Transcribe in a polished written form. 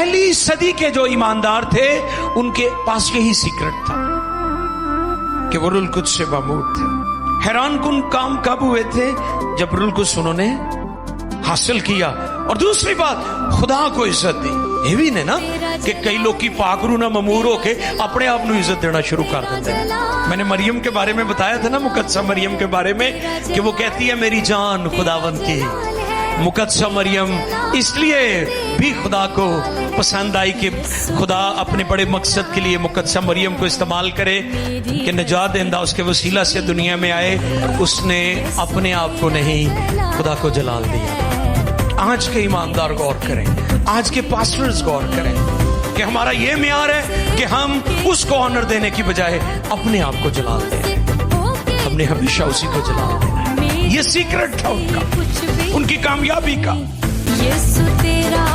पहली सदी के जो ईमानदार थे उनके पास यही सीक्रेट था कि वो रुल कुछ से मामूर थे। हैरान कुन काम कब हुए थे? जब रुल कुछ उन्होंने हासिल किया। और दूसरी बात, खुदा को इज्जत दी। ये भी नहीं ना कि कई लोग की पाकरू ना ममूर होके अपने आप ਨੂੰ इज्जत देना शुरू कर देते हैं। मैंने मरियम के बारे में बताया था ना, मुकद्दसा मरियम के बारे में, कि वो कहती है मेरी जान खुदावंद की। मुकद्दसा मरियम इसलिए भी खुदा को पसंद आई कि खुदा अपने बड़े मकसद के लिए मुकद्दसा मरियम को इस्तेमाल करे कि निजात देंदा उसके वसीला से दुनिया में आए। उसने अपने आप को नहीं, खुदा को जलाल दिया। आज के ईमानदार गौर करें, आज के पास्टर्स गौर करें कि हमारा ये मियार है कि हम उसको ऑनर देने की बजाय अपने आप को जलाल दें। हमने हमेशा उसी को जलाल देना है। ये सीक्रेट था उनका, उनकी कामयाबी का। यीशु तेरा